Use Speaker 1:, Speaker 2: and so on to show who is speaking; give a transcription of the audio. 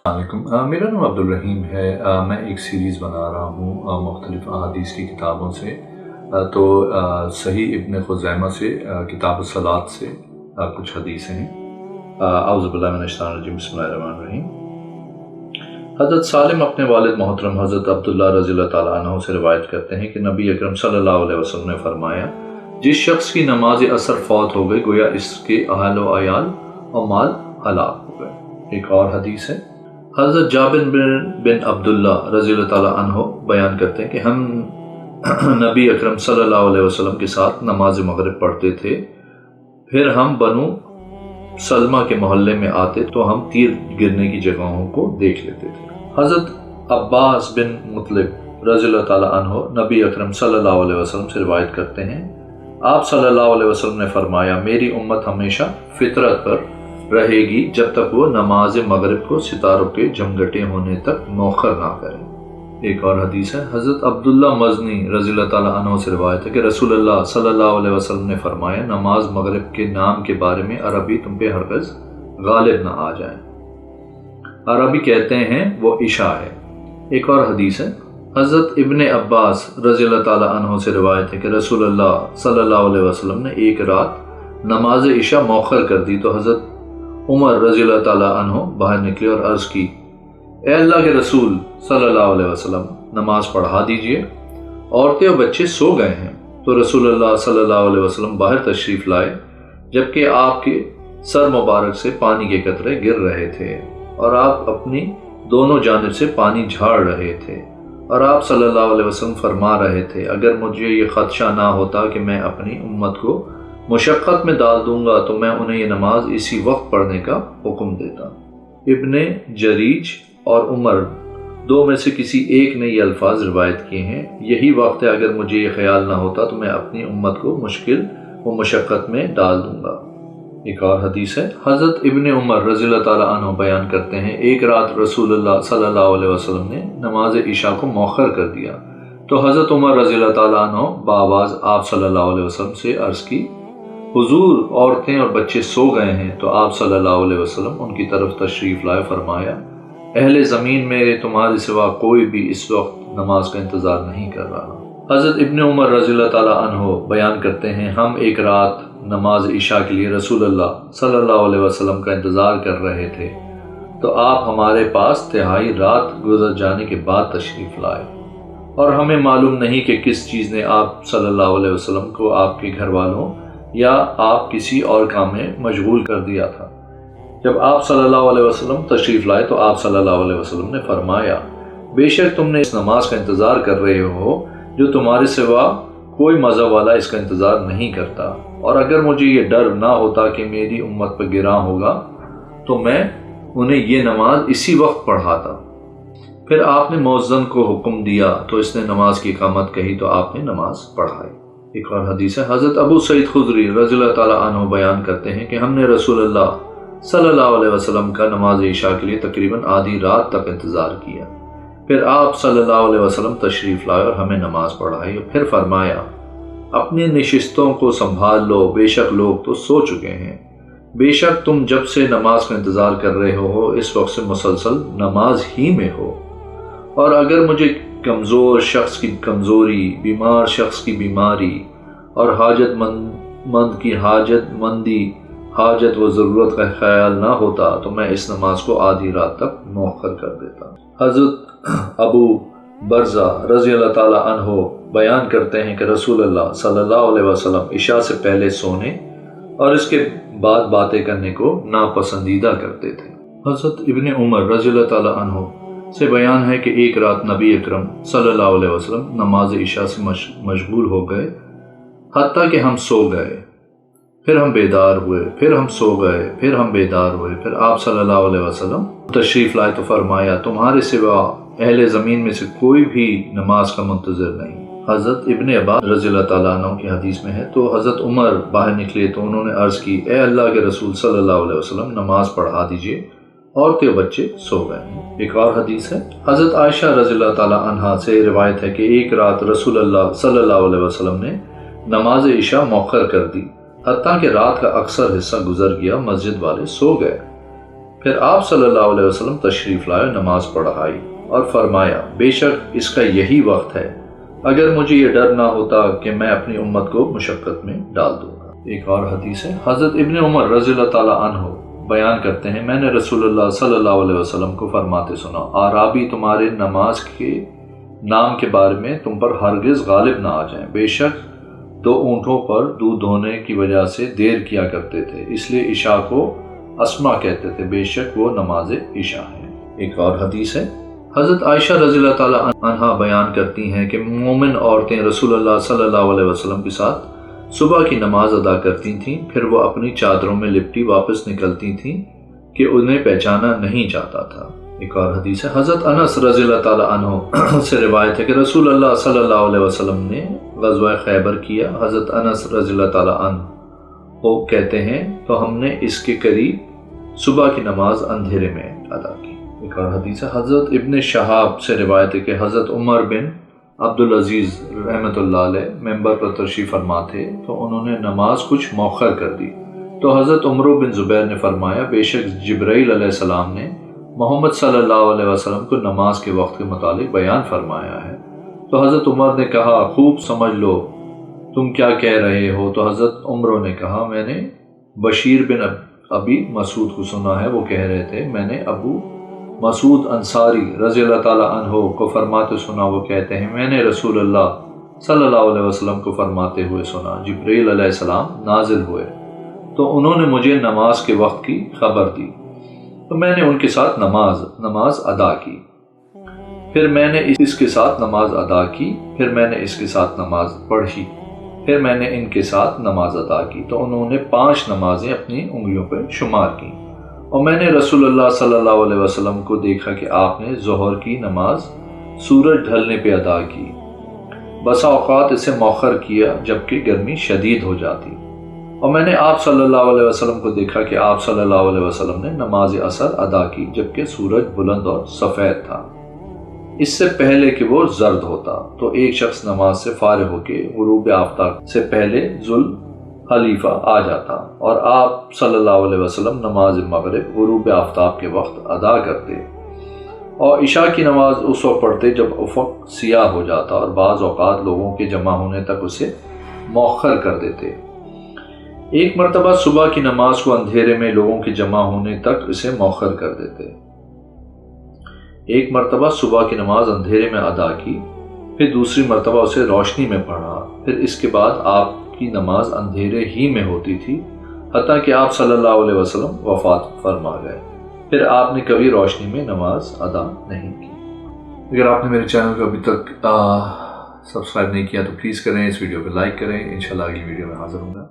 Speaker 1: علیکم، میرا نام عبدالرحیم ہے۔ میں ایک سیریز بنا رہا ہوں مختلف احادیث کی کتابوں سے، تو صحیح ابن خزیمہ سے، کتاب الصلاۃ سے کچھ حدیثیں ہیں۔ اعوذ باللہ من الشیطان الرجیم، بسم اللہ الرحمن الرحیم۔ حضرت سالم اپنے والد محترم حضرت عبداللہ رضی اللہ تعالیٰ عنہ سے روایت کرتے ہیں کہ نبی اکرم صلی اللہ علیہ وسلم نے فرمایا، جس شخص کی نماز عصر فوت ہو گئی گویا اس کے اہل و عیال اور مال ہلاک ہو گئے۔ ایک اور حدیث ہے، حضرت جابر بن عبداللہ رضی اللہ تعالیٰ عنہ بیان کرتے ہیں کہ ہم نبی اکرم صلی اللہ علیہ وسلم کے ساتھ نماز مغرب پڑھتے تھے، پھر ہم بنو سلمہ کے محلے میں آتے تو ہم تیر گرنے کی جگہوں کو دیکھ لیتے تھے۔ حضرت عباس بن مطلب رضی اللہ تعالیٰ عنہ نبی اکرم صلی اللہ علیہ وسلم سے روایت کرتے ہیں، آپ صلی اللہ علیہ وسلم نے فرمایا، میری امت ہمیشہ فطرت پر رہے گی جب تک وہ نماز مغرب کو ستاروں کے جھمگٹے ہونے تک مؤخر نہ کرے۔ ایک اور حدیث ہے، حضرت عبداللہ مزنی رضی اللہ تعالیٰ عنہ سے روایت ہے کہ رسول اللہ صلی اللہ علیہ وسلم نے فرمایا، نماز مغرب کے نام کے بارے میں عربی تم پہ ہرگز غالب نہ آ جائیں۔ عربی کہتے ہیں وہ عشاء ہے۔ ایک اور حدیث ہے، حضرت ابن عباس رضی اللہ تعالیٰ عنہ سے روایت ہے کہ رسول اللہ صلی اللہ علیہ وسلم نے ایک رات نماز عشاء مؤخر کر دی تو حضرت عمر رضی اللہ تعالیٰ عنہ باہر نکلے اور عرض کی، اے اللہ کے رسول صلی اللہ علیہ وسلم، نماز پڑھا دیجئے، عورتیں اور بچے سو گئے ہیں۔ تو رسول اللہ صلی اللہ علیہ وسلم باہر تشریف لائے، جبکہ آپ کے سر مبارک سے پانی کے قطرے گر رہے تھے اور آپ اپنی دونوں جانب سے پانی جھاڑ رہے تھے، اور آپ صلی اللہ علیہ وسلم فرما رہے تھے، اگر مجھے یہ خدشہ نہ ہوتا کہ میں اپنی امت کو مشقت میں ڈال دوں گا تو میں انہیں یہ نماز اسی وقت پڑھنے کا حکم دیتا۔ ابن جریج اور عمر دو میں سے کسی ایک نے یہ الفاظ روایت کیے ہیں، یہی وقت ہے، اگر مجھے یہ خیال نہ ہوتا تو میں اپنی امت کو مشکل و مشقت میں ڈال دوں گا۔ ایک اور حدیث ہے، حضرت ابن عمر رضی اللہ تعالیٰ عنہ بیان کرتے ہیں، ایک رات رسول اللہ صلی اللہ علیہ وسلم نے نماز عشاء کو مؤخر کر دیا تو حضرت عمر رضی اللہ تعالیٰ عنہ بآواز آپ صلی اللہ علیہ وسلم سے عرض کی، حضور، عورتیں اور بچے سو گئے ہیں۔ تو آپ صلی اللہ علیہ وسلم ان کی طرف تشریف لائے، فرمایا، اہل زمین میں تمہارے سوا کوئی بھی اس وقت نماز کا انتظار نہیں کر رہا۔ حضرت ابن عمر رضی اللہ تعالیٰ عنہ بیان کرتے ہیں، ہم ایک رات نماز عشاء کے لیے رسول اللہ صلی اللہ علیہ وسلم کا انتظار کر رہے تھے تو آپ ہمارے پاس تہائی رات گزر جانے کے بعد تشریف لائے، اور ہمیں معلوم نہیں کہ کس چیز نے آپ صلی اللہ علیہ وسلم کو آپ کے گھر والوں یا آپ کسی اور کام میں مشغول کر دیا تھا۔ جب آپ صلی اللہ علیہ وسلم تشریف لائے تو آپ صلی اللہ علیہ وسلم نے فرمایا، بے شک تم نے اس نماز کا انتظار کر رہے ہو جو تمہارے سوا کوئی مذہب والا اس کا انتظار نہیں کرتا، اور اگر مجھے یہ ڈر نہ ہوتا کہ میری امت پر گراں ہوگا تو میں انہیں یہ نماز اسی وقت پڑھاتا۔ پھر آپ نے مؤذن کو حکم دیا تو اس نے نماز کی اقامت کہی تو آپ نے نماز پڑھائی۔ ایک اور حدیث ہے، حضرت ابو سعید خدری رضی اللہ تعالیٰ عنہ بیان کرتے ہیں کہ ہم نے رسول اللہ صلی اللہ علیہ وسلم کا نماز عشاء کے لیے تقریباً آدھی رات تک انتظار کیا، پھر آپ صلی اللہ علیہ وسلم تشریف لائے اور ہمیں نماز پڑھائی، اور پھر فرمایا، اپنی نشستوں کو سنبھال لو، بے شک لوگ تو سو چکے ہیں، بے شک تم جب سے نماز کا انتظار کر رہے ہو اس وقت سے مسلسل نماز ہی میں ہو، اور اگر مجھے کمزور شخص کی کمزوری، بیمار شخص کی بیماری اور حاجت مند کی حاجت مندی، حاجت و ضرورت کا خیال نہ ہوتا تو میں اس نماز کو آدھی رات تک مؤخر کر دیتا۔ حضرت ابو برزہ رضی اللہ تعالیٰ عنہ بیان کرتے ہیں کہ رسول اللہ صلی اللہ علیہ وسلم عشاء سے پہلے سونے اور اس کے بعد باتیں کرنے کو ناپسندیدہ کرتے تھے۔ حضرت ابن عمر رضی اللہ تعالیٰ عنہ سے بیان ہے کہ ایک رات نبی اکرم صلی اللہ علیہ وسلم نماز عشاء سے مشغول ہو گئے حتیٰ کہ ہم سو گئے، پھر ہم بیدار ہوئے، پھر ہم سو گئے، پھر ہم بیدار ہوئے، پھر آپ صلی اللہ علیہ وسلم تشریف لائے تو فرمایا، تمہارے سوا اہل زمین میں سے کوئی بھی نماز کا منتظر نہیں۔ حضرت ابن عباس رضی اللہ تعالیٰ عنہ کی حدیث میں ہے، تو حضرت عمر باہر نکلے تو انہوں نے عرض کی، اے اللہ کے رسول صلی اللہ علیہ وسلم، نماز پڑھا دیجئے، عورتیں و بچے سو گئے ہیں۔ ایک اور حدیث ہے، حضرت عائشہ رضی اللہ تعالیٰ عنہا سے روایت ہے کہ ایک رات رسول اللہ صلی اللہ علیہ وسلم نے نماز عشاء مؤخر کر دی، حتیٰ کہ رات کا اکثر حصہ گزر گیا، مسجد والے سو گئے، پھر آپ صلی اللہ علیہ وسلم تشریف لائے، نماز پڑھائی اور فرمایا بے شک اس کا یہی وقت ہے، اگر مجھے یہ ڈر نہ ہوتا کہ میں اپنی امت کو مشقت میں ڈال دوں گا۔ ایک اور حدیث ہے، حضرت ابن عمر رضی اللہ تعالیٰ عنہ بیان کرتے ہیں، میں نے رسول اللہ صلی اللہ علیہ وسلم کو فرماتے سنا، اعرابی تمہارے نماز کے نام کے بارے میں تم پر ہرگز غالب نہ آ جائیں، بے شک 2 اونٹوں پر دودھ دھونے کی وجہ سے دیر کیا کرتے تھے، اس لیے عشاء کو اسما کہتے تھے، بے شک وہ نماز عشاء ہے۔ ایک اور حدیث ہے، حضرت عائشہ رضی اللہ تعالیٰ عنہا بیان کرتی ہیں کہ مومن عورتیں رسول اللہ صلی اللہ علیہ وسلم کے ساتھ صبح کی نماز ادا کرتی تھیں، پھر وہ اپنی چادروں میں لپٹی واپس نکلتی تھیں کہ انہیں پہچانا نہیں جاتا تھا۔ ایک اور حدیث ہے، حضرت انس رضی اللہ تعالیٰ عنہ سے روایت ہے کہ رسول اللہ صلی اللہ علیہ وسلم نے غزوہ خیبر کیا۔ حضرت انس رضی اللہ تعالیٰ عنہ وہ کہتے ہیں تو ہم نے اس کے قریب صبح کی نماز اندھیرے میں ادا کی۔ ایک اور حدیث ہے، حضرت ابن شہاب سے روایت ہے کہ حضرت عمر بن عبدالعزیز رحمۃ اللہ علیہ ممبر پر تشریف فرما تھے تو انہوں نے نماز کچھ مؤخر کر دی، تو حضرت عمر بن زبیر نے فرمایا بے شک جبرائیل علیہ السلام نے محمد صلی اللہ علیہ وسلم کو نماز کے وقت کے متعلق بیان فرمایا ہے۔ تو حضرت عمر نے کہا خوب سمجھ لو تم کیا کہہ رہے ہو، تو حضرت عمر نے کہا میں نے بشیر بن ابی مسعود کو سنا ہے، وہ کہہ رہے تھے میں نے ابو مسعود انصاری رضی اللہ تعالیٰ عنہ کو فرماتے سنا، وہ کہتے ہیں میں نے رسول اللہ صلی اللہ علیہ وسلم کو فرماتے ہوئے سنا، جبرائیل علیہ السلام نازل ہوئے تو انہوں نے مجھے نماز کے وقت کی خبر دی، تو میں نے ان کے ساتھ نماز ادا کی، پھر میں نے اس کے ساتھ نماز ادا کی، پھر میں نے اس کے ساتھ نماز پڑھی، پھر میں نے ان کے ساتھ نماز ادا کی، تو انہوں نے 5 نمازیں اپنی انگلیوں پر شمار کی، اور میں نے رسول اللہ صلی اللہ علیہ وسلم کو دیکھا کہ آپ نے ظہر کی نماز سورج ڈھلنے پہ ادا کی، بسا اوقات اسے مؤخر کیا جبکہ گرمی شدید ہو جاتی، اور میں نے آپ صلی اللہ علیہ وسلم کو دیکھا کہ آپ صلی اللہ علیہ وسلم نے نماز عصر ادا کی جبکہ سورج بلند اور سفید تھا، اس سے پہلے کہ وہ زرد ہوتا، تو ایک شخص نماز سے فارغ ہو کے غروب آفتاب سے پہلے ذوالحلیفہ آ جاتا، اور آپ صلی اللہ علیہ وسلم نماز مغرب غروب آفتاب کے وقت ادا کرتے، اور عشاء کی نماز اس وقت پڑھتے جب افق سیاہ ہو جاتا، اور بعض اوقات لوگوں کے جمع ہونے تک اسے مؤخر کر دیتے۔ ایک مرتبہ صبح کی نماز کو اندھیرے میں لوگوں کے جمع ہونے تک اسے مؤخر کر دیتے۔ ایک مرتبہ صبح کی نماز اندھیرے میں ادا کی، پھر دوسری مرتبہ اسے روشنی میں پڑھا، پھر اس کے بعد آپ کی نماز اندھیرے ہی میں ہوتی تھی حتیٰ کہ آپ صلی اللہ علیہ وسلم وفات فرما گئے، پھر آپ نے کبھی روشنی میں نماز ادا نہیں کی۔ اگر آپ نے میرے چینل کو ابھی تک سبسکرائب نہیں کیا تو پلیز کریں، اس ویڈیو کو لائک کریں، انشاءاللہ اگلی ویڈیو میں حاضر ہوں گا۔